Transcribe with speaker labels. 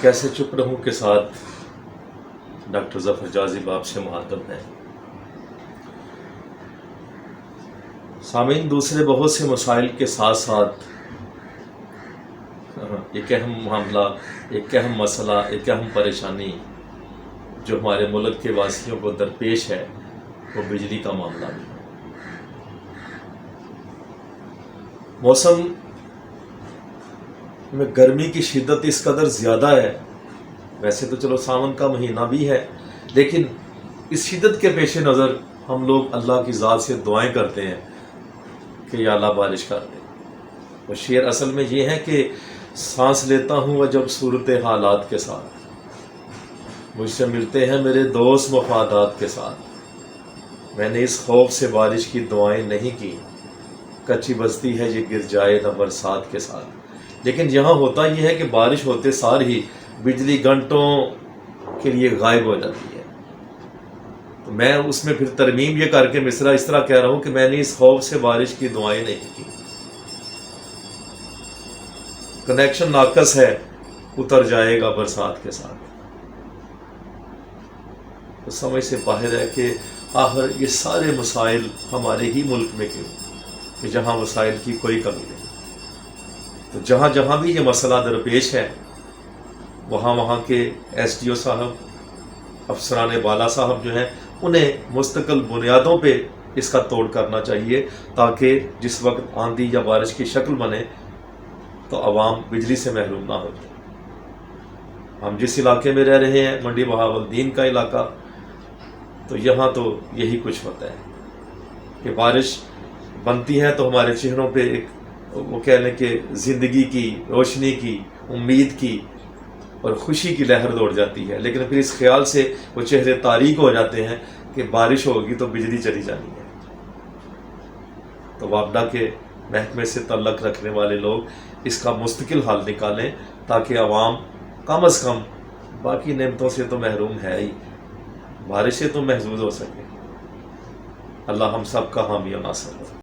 Speaker 1: کیسے چپ رہوں کے ساتھ ڈاکٹر ظفر جازب آپ سے مخاطب ہیں۔ سامعین، دوسرے بہت سے مسائل کے ساتھ ساتھ ایک اہم معاملہ، ایک اہم مسئلہ، ایک اہم پریشانی جو ہمارے ملک کے واسیوں کو درپیش ہے وہ بجلی کا معاملہ بھی ہے۔ موسم میں گرمی کی شدت اس قدر زیادہ ہے، ویسے تو چلو ساون کا مہینہ بھی ہے، لیکن اس شدت کے پیش نظر ہم لوگ اللہ کی ذات سے دعائیں کرتے ہیں کہ یا اللہ بارش کر دے۔ اور شعر اصل میں یہ ہے کہ سانس لیتا ہوں وہ جب صورت حالات کے ساتھ، مجھ سے ملتے ہیں میرے دوست مفادات کے ساتھ، میں نے اس خوف سے بارش کی دعائیں نہیں کی، کچی بستی ہے یہ گر جائے نہ برسات کے ساتھ۔ لیکن یہاں ہوتا یہ ہے کہ بارش ہوتے سار ہی بجلی گھنٹوں کے لیے غائب ہو جاتی ہے، تو میں اس میں پھر ترمیم یہ کر کے مصرع اس طرح کہہ رہا ہوں کہ میں نے اس خوف سے بارش کی دعائیں نہیں کی، کنیکشن ناقص ہے اتر جائے گا برسات کے ساتھ۔ تو سمجھ سے باہر ہے کہ آخر یہ سارے مسائل ہمارے ہی ملک میں کیوں کہ جہاں وسائل کی کوئی کمی نہیں۔ تو جہاں جہاں بھی یہ مسئلہ درپیش ہے وہاں وہاں کے ایس ڈی او صاحب، افسران بالا صاحب جو ہیں انہیں مستقل بنیادوں پہ اس کا توڑ کرنا چاہیے، تاکہ جس وقت آندھی یا بارش کی شکل بنے تو عوام بجلی سے محروم نہ ہو جائے۔ ہم جس علاقے میں رہ رہے ہیں منڈی بہاولدین کا علاقہ، تو یہاں تو یہی کچھ ہوتا ہے کہ بارش بنتی ہے تو ہمارے چہروں پہ ایک وہ کہہ لیں کہ زندگی کی روشنی کی، امید کی اور خوشی کی لہر دوڑ جاتی ہے، لیکن پھر اس خیال سے وہ چہرے تاریک ہو جاتے ہیں کہ بارش ہوگی تو بجلی چلی جانی ہے۔ تو وابڈا کے محکمے سے تعلق رکھنے والے لوگ اس کا مستقل حل نکالیں تاکہ عوام کم از کم باقی نعمتوں سے تو محروم ہے ہی، بارش سے تو محظوظ ہو سکے۔ اللہ ہم سب کا حامی و ناصر ہو۔